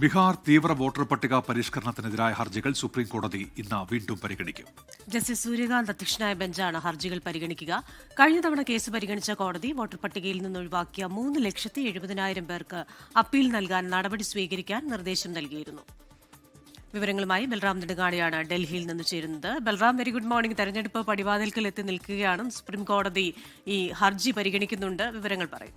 ബീഹാർ തീവ്ര വോട്ടർ പട്ടിക പരിഷ്കരണത്തിനെതിരായ ഹർജികൾ സുപ്രീംകോടതി ഇന്ന് വീണ്ടും പരിഗണിക്കും. ജസ്റ്റിസ് സൂര്യകാന്ത് അധ്യക്ഷനായ ബെഞ്ചാണ് ഹർജികൾ പരിഗണിക്കുക. കഴിഞ്ഞ തവണ കേസ് പരിഗണിച്ച കോടതി വോട്ടർ പട്ടികയിൽ നിന്ന് ഒഴിവാക്കിയ 3,70,000 പേർക്ക് അപ്പീൽ നൽകാൻ നടപടി സ്വീകരിക്കാൻ നിർദ്ദേശം നൽകിയിരുന്നു. വിവരങ്ങളുമായി ബൽറാം നെടുങ്ങാടിയാണ് ഡൽഹിയിൽ നിന്ന് ചേരുന്നത്. Balram, very good morning. തെരഞ്ഞെടുപ്പ് പടിവാതിൽക്കൽ എത്തി നിൽക്കുകയാണ്. സുപ്രീംകോടതി ഈ ഹർജി പരിഗണിക്കുന്നുണ്ട്. വിവരങ്ങൾ പറയും.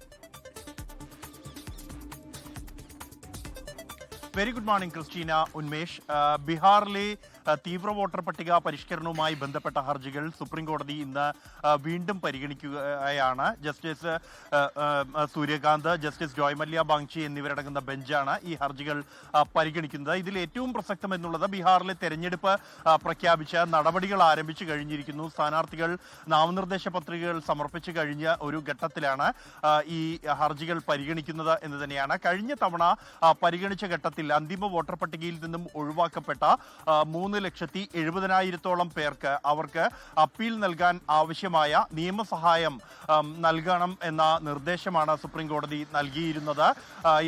Very good morning Christina, Unmesh. ബീഹാറിലെ തീവ്ര വോട്ടർ പട്ടിക പരിഷ്കരണവുമായി ബന്ധപ്പെട്ട ഹർജികൾ സുപ്രീം കോടതി ഇന്ന് വീണ്ടും പരിഗണിക്കുകയാണ്. ജസ്റ്റിസ് സൂര്യകാന്ത്, ജസ്റ്റിസ് ജോയ് മല്യ ബാങ്ചി എന്നിവരടങ്ങുന്ന ബെഞ്ചാണ് ഈ ഹർജികൾ പരിഗണിക്കുന്നത്. ഇതിൽ ഏറ്റവും പ്രസക്തം എന്നുള്ളത് ബീഹാറിലെ തെരഞ്ഞെടുപ്പ് പ്രഖ്യാപിച്ച നടപടികൾ ആരംഭിച്ചു കഴിഞ്ഞിരിക്കുന്നു. സ്ഥാനാർത്ഥികൾ നാമനിർദ്ദേശ പത്രികകൾ സമർപ്പിച്ചു കഴിഞ്ഞ ഒരു ഘട്ടത്തിലാണ് ഈ ഹർജികൾ പരിഗണിക്കുന്നത് എന്ന് തന്നെയാണ്. കഴിഞ്ഞ തവണ പരിഗണിച്ച ഘട്ടത്തിൽ അന്തിമ വോട്ടർ പട്ടികയിൽ നിന്നും ഒഴിവാക്കപ്പെട്ട 3,70,000 പേർക്ക് അവർക്ക് അപ്പീൽ നൽകാൻ ആവശ്യമായ നിയമസഹായം നൽകണം എന്ന നിർദ്ദേശമാണ് സുപ്രീം കോടതി നൽകിയിരുന്നത്.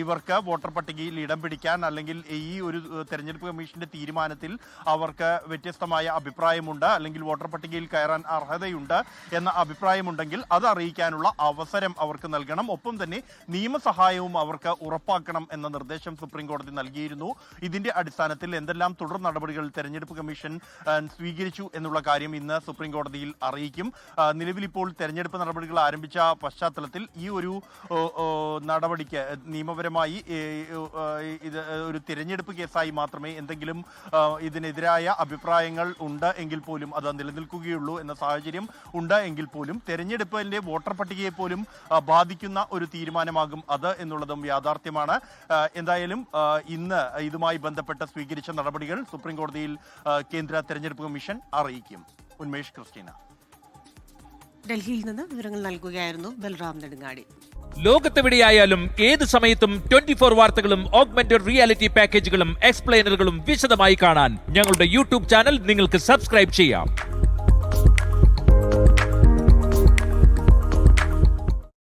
ഇവർക്ക് വോട്ടർ പട്ടികയിൽ ഇടം പിടിക്കാൻ അല്ലെങ്കിൽ ഈ ഒരു തെരഞ്ഞെടുപ്പ് കമ്മീഷന്റെ തീരുമാനത്തിൽ അവർക്ക് വ്യത്യസ്തമായ അഭിപ്രായമുണ്ട്, അല്ലെങ്കിൽ വോട്ടർ പട്ടികയിൽ കയറാൻ അർഹതയുണ്ട് എന്ന അഭിപ്രായമുണ്ടെങ്കിൽ അത് അറിയിക്കാനുള്ള അവസരം അവർക്ക് നൽകണം. ഒപ്പം തന്നെ നിയമസഹായവും അവർക്ക് ഉറപ്പാക്കണം എന്ന നിർദ്ദേശം സുപ്രീം കോടതി നൽകിയിരുന്നു. ഇതിന്റെ അടിസ്ഥാനത്തിൽ എന്തെല്ലാം തുടർ നടപടികൾ തെരഞ്ഞെടുപ്പ് കമ്മീഷൻ സ്വീകരിച്ചു എന്നുള്ള കാര്യം ഇന്ന് സുപ്രീം കോടതിയിൽ അറിയിക്കും. നിലവിൽ ഇപ്പോൾ തെരഞ്ഞെടുപ്പ് നടപടികൾ ആരംഭിച്ച പശ്ചാത്തലത്തിൽ ഈ ഒരു നടപടിക്ക് നിയമപരമായി ഇത് ഒരു തിരഞ്ഞെടുപ്പ് കേസായി മാത്രമേ എന്തെങ്കിലും ഇതിനെതിരായ അഭിപ്രായങ്ങൾ ഉണ്ട് എങ്കിൽ പോലും അത് നിലനിൽക്കുകയുള്ളൂ എന്ന സാഹചര്യം ഉണ്ട് എങ്കിൽ പോലും തെരഞ്ഞെടുപ്പിന്റെ വോട്ടർ പട്ടികയെ പോലും ബാധിക്കുന്ന ഒരു തീരുമാനമാകും അത് എന്നുള്ളതും യാഥാർത്ഥ്യമാണ്. എന്തായാലും ഇന്ന് ഇതുമായി ബന്ധപ്പെട്ട് സ്വീകരിച്ച നടപടികൾ സുപ്രീം കോടതിയിൽ കേന്ദ്ര തെരഞ്ഞെടുപ്പ് കമ്മീഷൻ അറിയിക്കും. ഉന്മേഷ്, ക്രിസ്റ്റീന. ഡൽഹിയിൽ നിന്ന് വിവരങ്ങൾ നൽകുകയായിരുന്നു ബൽറാം നെടുങ്ങാടി. ലോകത്തെവിടെയായാലും ഏത് സമയത്തും 24 വാർത്തകളും ഓഗ്മെന്റഡ് റിയാലിറ്റി പാക്കേജുകളും എക്സ്പ്ലെയിനറുകളും വിശദമായി കാണാൻ ഞങ്ങളുടെ യൂട്യൂബ് ചാനൽ നിങ്ങൾക്ക് സബ്സ്ക്രൈബ് ചെയ്യാം.